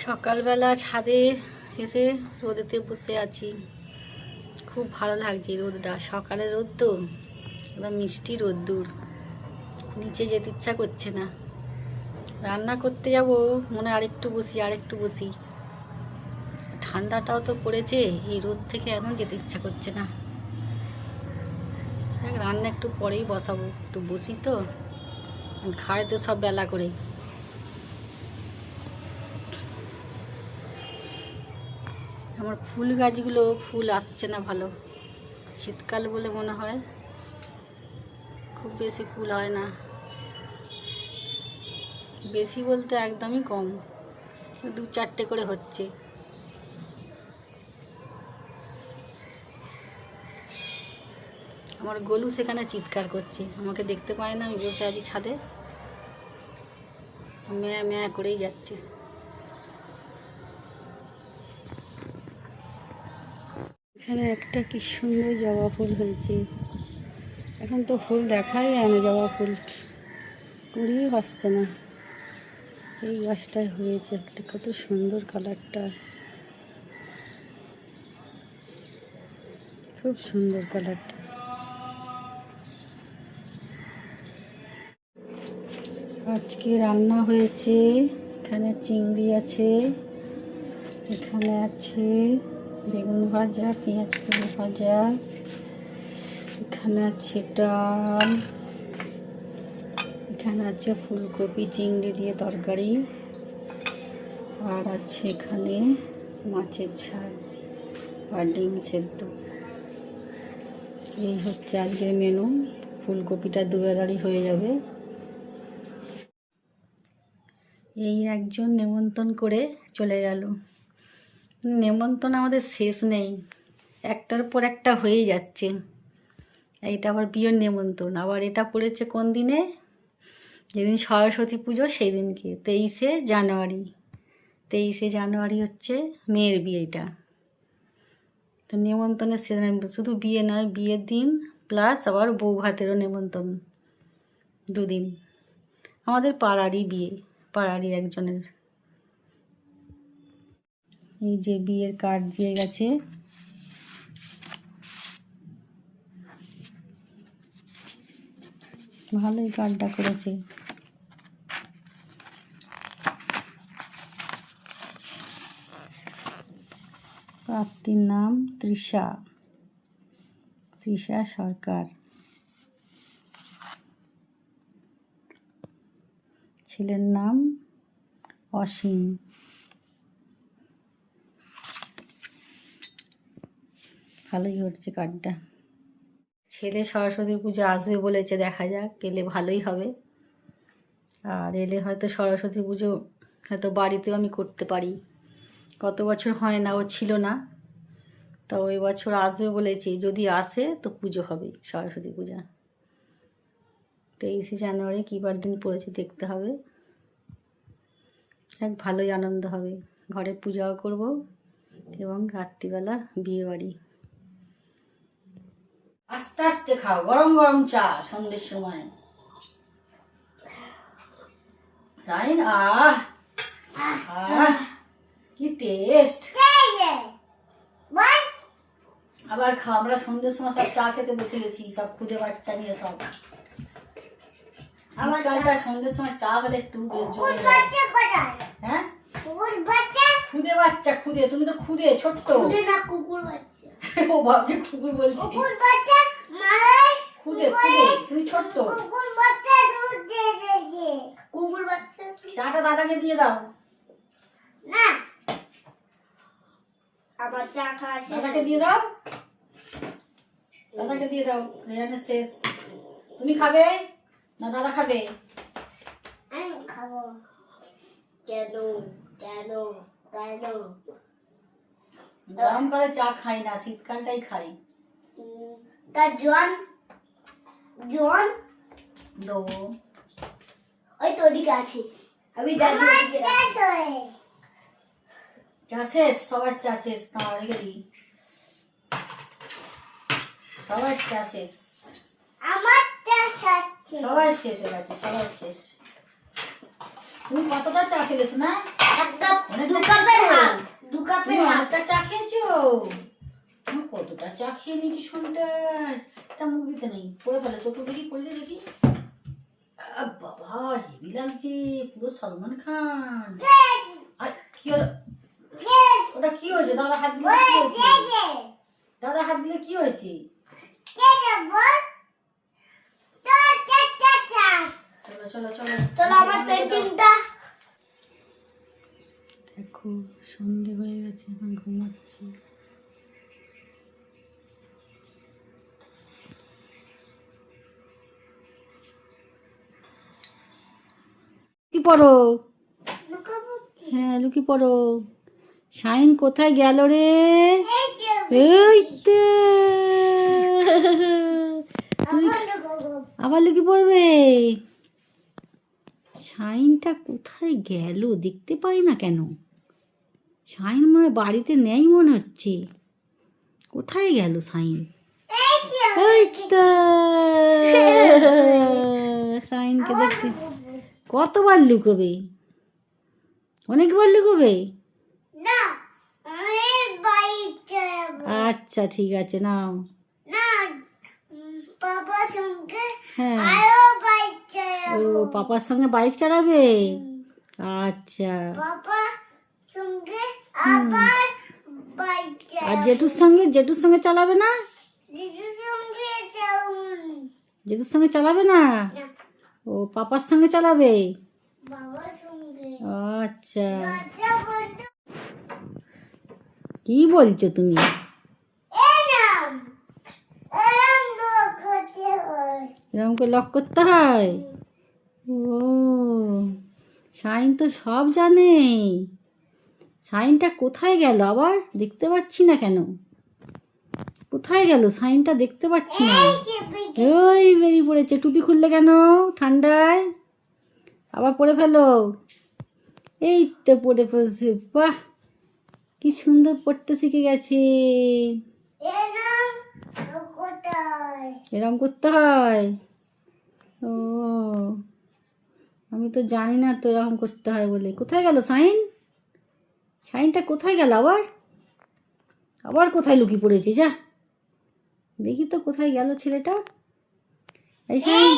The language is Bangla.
সকালবেলা ছাদে এসে রোদেতে বসে আছি। খুব ভালো লাগছে রোদটা, সকালে রোদ তো একদম মিষ্টি রোদ্দুর। নিচে যেতে ইচ্ছা করছে না। রান্না করতে যাব মনে আরেকটু বসি। ঠান্ডাটাও তো পড়েছে, এই রোদ থেকে এখন যেতে ইচ্ছা করছে না। রান্না একটু পরেই বসাবো, একটু বসি তো, খায় তো সব বেলা করে। আমার ফুল গাছগুলো ফুল আসছে না ভালো, শীতকাল বলে মনে হয় খুব বেশি ফুল হয় না। বেশি বলতে একদমই কম, 2-4টে করে হচ্ছে। আমার গোলু সেখানে চিৎকার করছে, আমাকে দেখতে পায় না, আমি বসে আছি ছাদে, ম্যা ম্যা করেই যাচ্ছে। এখানে একটা কি সুন্দর জবা ফুল হয়েছে। এখন তো ফুল দেখাই যায় না, জবা ফুল কুড়িয়ে আসছে না। এই গাছটায় হয়েছে একটা, কত সুন্দর কালারটা, খুব সুন্দর কালারটা। আজকে রান্না হয়েছে, এখানে চিংড়ি আছে, এখানে আছে বেগুন ভাজা, পেঁয়াজ কলি ভাজা, এখানে আছে ডাল, এখানে আছে ফুলকপি চিংড়ি দিয়ে তরকারি, আর আছে এখানে মাছের ঝাল আর ডিম সেদ্ধ। এই হচ্ছে আজকের মেনু। ফুলকপিটা দুবেলারই হয়ে যাবে। এই একজন নেমন্তন্ন করে চলে গেল। নেমন্তন্ন আমাদের শেষ নেই, একটার পর একটা হয়েই যাচ্ছে। এইটা আবার বিয়ের নেমন্তন্ন, আবার এটা পড়েছে কোন দিনে, যেদিন সরস্বতী পুজো সেই দিনকে, 23শে জানুয়ারি। 23শে জানুয়ারি হচ্ছে মেয়ের বিয়েটা। তো নেমন্তন্নের সেদিন শুধু বিয়ে নয়, বিয়ের দিন প্লাস আবার বউ ভাতেরও নেমন্তন্ন, 2 দিন। আমাদের পাড়ারই বিয়ে, পাড়ারই একজনের। এই যে বিয়ের কার্ড দিয়ে গেছে, ভালোই কার্ডটা করেছে। প্রাপ্তির নাম তৃষা সরকার, ছেলের নাম অসীম। ভালোই হচ্ছে কার্ডটা। ছেলে সরস্বতী পুজো আসবে বলেছে, দেখা যাক, এলে ভালোই হবে। আর এলে হয়তো সরস্বতী পুজো হয়তো বাড়িতেও আমি করতে পারি। কত বছর হয় না, ও ছিল না, তো ওই বছর আসবে বলেছি। যদি আসে তো পুজো হবে, সরস্বতী পূজা। 23শে জানুয়ারি কী বার দিন পড়েছে দেখতে হবে। এক ভালোই আনন্দ হবে, ঘরে পূজাও করব এবং রাত্রিবেলা বিয়ে বাড়ি। আস্তে আস্তে খাও, গরম গরম চা সন্ধ্যের সময়, তাই না? কি টেস্ট! আবার খাও, আমরা সন্ধ্যের সময় সব চা খেতে বসে গেছি, সব খুদে বাচ্চা নিয়ে সব। শীতকালটা সন্ধ্যের সময় চা হলে একটু বেশ জমে যায়। হ্যাঁ, খুদে বাচ্চা, খুদে, তুমি তো খুদে, ছোট্ট। ও ভাবছে কুকুর বলছি, খুদে খুদে, তুমি ছোট্ট কুকুর বাচ্চা। চাটা দাদাকে দিয়ে দাও না, আবার চা খাওয়া দাদাকে দিয়ে দাও, দাদাকে দিয়ে দাও। রেহানের শেষ, তুমি খাবে না দাদা খাবে? আমি খাবো। কেন কেন কেন? গরমকালে চা খাই না, শীতকালটাই খাই। তা জন জন দেবো, ওই তো ওদিকে আছে, আমি জানি। চা শেষ, সবার চা শেষ, তাও রেখে দিই। সবার চা শেষ, আমার চা শেষ, সবার শেষ হয়ে গেছে, সবার শেষ। তুমি কতটা চা খেলেছো না? একটা, দুটো খেয়ে নিয়েছি শোনটা, এটা মুখ দিতে নেই, পড়ে ফেলো, চোখ দেখি, পড়ে দেখি। বাবা হেভি লাগছে, পুরো সলমান খান। আর কি হলো? ওটা কি হয়েছে? দাদা হাত দিলে কি হয়েছে? দাদা হাত দিলে কি হয়েছে? চলো চলো চলো চলো আমার পেন্টিংটা দেখো। সন্ধে হয়ে গেছে, এখন ঘুমাচ্ছি। কি পড়ো? হ্যাঁ লুকি পড়ো। শাইন কোথায় গেল রে? এই তো। আবার লুকি পড়বে? শাইনটা কোথায় গেল দেখতে পাই না কেন? শাইন মনে হয় বাড়িতে নেই মনে হচ্ছে। কোথায় গেল শাইন? এই তো। শাইনকে দেখতে কতবার লুকোবে? অনেকবার লুকোবে? আচ্ছা ঠিক আছে নাও। হ্যাঁ ও পাপার সঙ্গে বাইক চালাবে। আচ্ছা আর জেঠুর সঙ্গে চালাবে না? জেঠুর সঙ্গে চালাবে না? ও পাপার সঙ্গে চালাবে। আচ্ছা কি বলছো তুমি? এরকম করে লক করতে হয়? ও শাইন তো সব জানে। শাইনটা কোথায় গেল আবার? দেখতে পাচ্ছি না কেন? কোথায় গেল শাইনটা? দেখতে পাচ্ছি না। ওই বেরিয়ে পড়েছে। টুপি খুললে কেন ঠান্ডায়? আবার পরে ফেলো। এই তো পড়ে পড়েছে। বাহ কি সুন্দর পড়তে শিখে গেছে। এরম করতে হয়? ও আমি তো জানি না তো এরকম করতে হয় বলে। কোথায় গেল শাইন? শাইনটা কোথায় গেল আবার? আবার কোথায় লুকিয়ে পড়েছে? যা দেখি তো কোথায় গেল ছেলেটা। এই শাইন